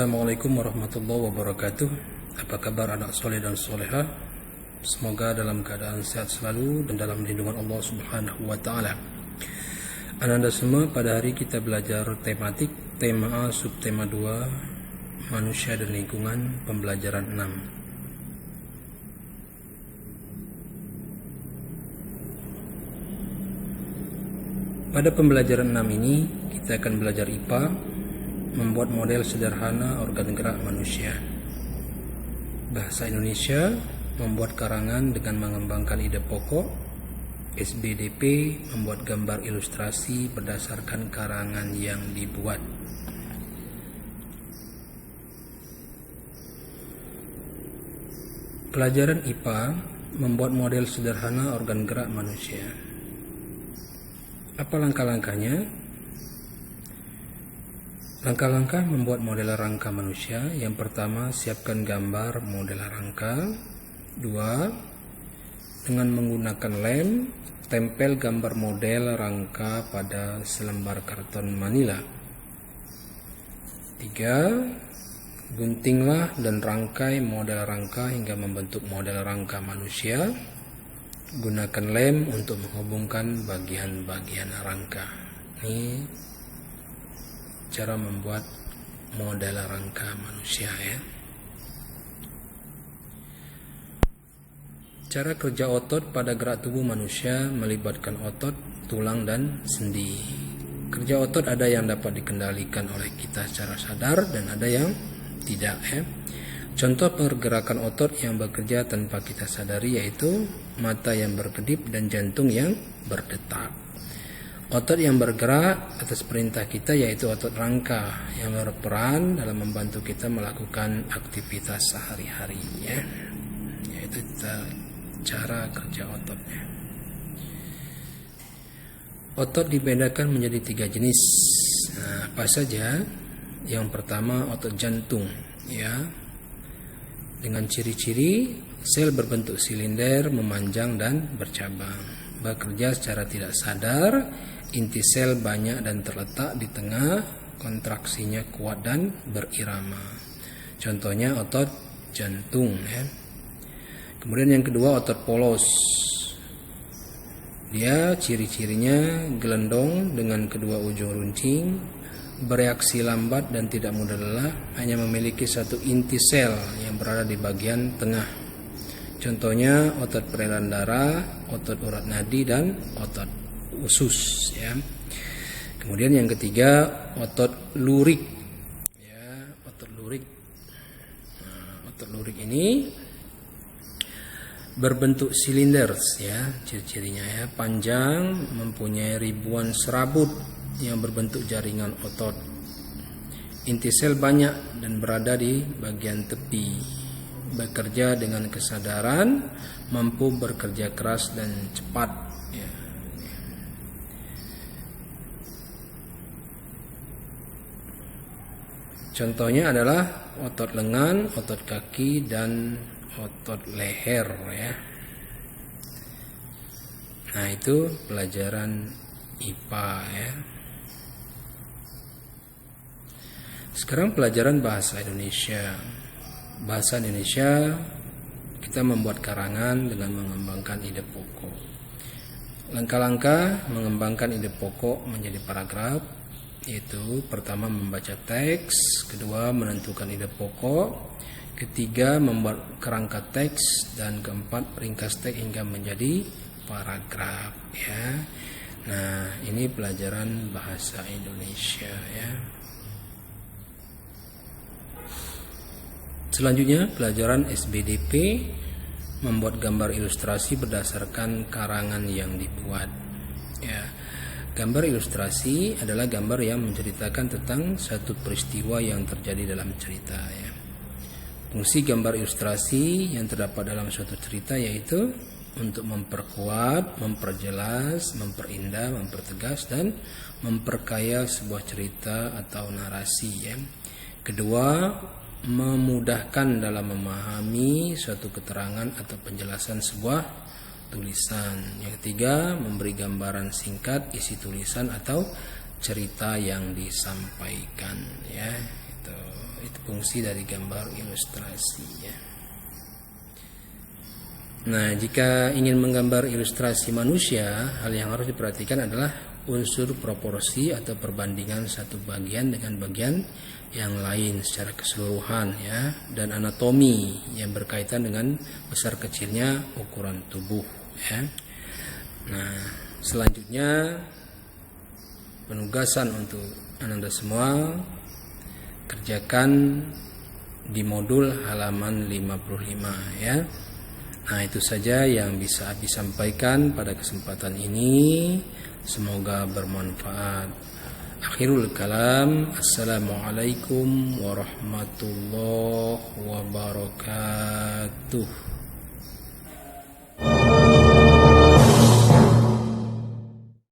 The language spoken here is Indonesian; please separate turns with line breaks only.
Assalamualaikum warahmatullahi wabarakatuh. Apa kabar anak soleh dan soleha? Semoga dalam keadaan sehat selalu dan dalam lindungan Allah Subhanahu wa Ta'ala. Ananda semua, pada hari kita belajar tematik tema A subtema 2 manusia dan lingkungan, pembelajaran 6. Pada pembelajaran 6 ini kita akan belajar IPA, membuat model sederhana organ gerak manusia. Bahasa Indonesia, membuat karangan dengan mengembangkan ide pokok. SBDP, membuat gambar ilustrasi berdasarkan karangan yang dibuat. Pelajaran IPA, membuat model sederhana organ gerak manusia. Apa langkah-langkahnya? Langkah-langkah membuat model rangka manusia. Yang pertama, siapkan gambar model rangka. 2. Dengan menggunakan lem, tempel gambar model rangka pada selembar karton manila. 3. Guntinglah dan rangkai model rangka hingga membentuk model rangka manusia. Gunakan lem untuk menghubungkan bagian-bagian rangka. Ini cara membuat model rangka manusia ya. Cara kerja otot pada gerak tubuh manusia melibatkan otot, tulang, dan sendi. Kerja otot ada yang dapat dikendalikan oleh kita secara sadar dan ada yang tidak ya. Contoh pergerakan otot yang bekerja tanpa kita sadari yaitu mata yang berkedip dan jantung yang berdetak. Otot yang bergerak atas perintah kita yaitu otot rangka yang berperan dalam membantu kita melakukan aktivitas sehari-hari ya. Yaitu cara kerja ototnya. Otot dibedakan menjadi 3 jenis. Nah, apa saja? Yang pertama otot jantung ya. Dengan ciri-ciri sel berbentuk silinder, memanjang dan bercabang. Bekerja secara tidak sadar. Inti sel banyak dan terletak di tengah, kontraksinya kuat dan berirama. Contohnya otot jantung ya. Kemudian yang kedua otot polos. Dia ciri-cirinya gelendong dengan kedua ujung runcing, bereaksi lambat dan tidak mudah lelah, hanya memiliki satu inti sel yang berada di bagian tengah. Contohnya otot peredaran darah, otot urat nadi dan otot usus ya. Kemudian yang ketiga otot lurik ya, otot lurik. Nah, otot lurik ini berbentuk silinder ya, ciri-cirinya ya, panjang, mempunyai ribuan serabut yang berbentuk jaringan otot. Inti sel banyak dan berada di bagian tepi. Bekerja dengan kesadaran, mampu bekerja keras dan cepat ya. Contohnya adalah otot lengan, otot kaki, dan otot leher ya. Nah, itu pelajaran IPA ya. Sekarang pelajaran bahasa Indonesia. Bahasa Indonesia, kita membuat karangan dengan mengembangkan ide pokok. Langkah-langkah mengembangkan ide pokok menjadi paragraf, yaitu pertama membaca teks, kedua menentukan ide pokok, ketiga membuat kerangka teks, dan keempat ringkas teks hingga menjadi paragraf ya. Nah, ini pelajaran bahasa Indonesia ya. Selanjutnya pelajaran SBDP, membuat gambar ilustrasi berdasarkan karangan yang dibuat ya. Gambar ilustrasi adalah gambar yang menceritakan tentang satu peristiwa yang terjadi dalam cerita ya. Fungsi gambar ilustrasi yang terdapat dalam suatu cerita yaitu untuk memperkuat, memperjelas, memperindah, mempertegas, dan memperkaya sebuah cerita atau narasi ya. Kedua, memudahkan dalam memahami suatu keterangan atau penjelasan sebuah tulisan. Yang ketiga, memberi gambaran singkat isi tulisan atau cerita yang disampaikan ya. gitu. Itu fungsi dari gambar ilustrasi ya. Nah, jika ingin menggambar ilustrasi manusia, hal yang harus diperhatikan adalah unsur proporsi atau perbandingan satu bagian dengan bagian yang lain secara keseluruhan ya, dan anatomi yang berkaitan dengan besar kecilnya ukuran tubuh ya. Nah, selanjutnya penugasan untuk Ananda semua, kerjakan di modul halaman 55 ya. Nah, itu saja yang bisa Abi sampaikan pada kesempatan ini. Semoga bermanfaat. Akhirul kalam. Assalamualaikum warahmatullahi wabarakatuh.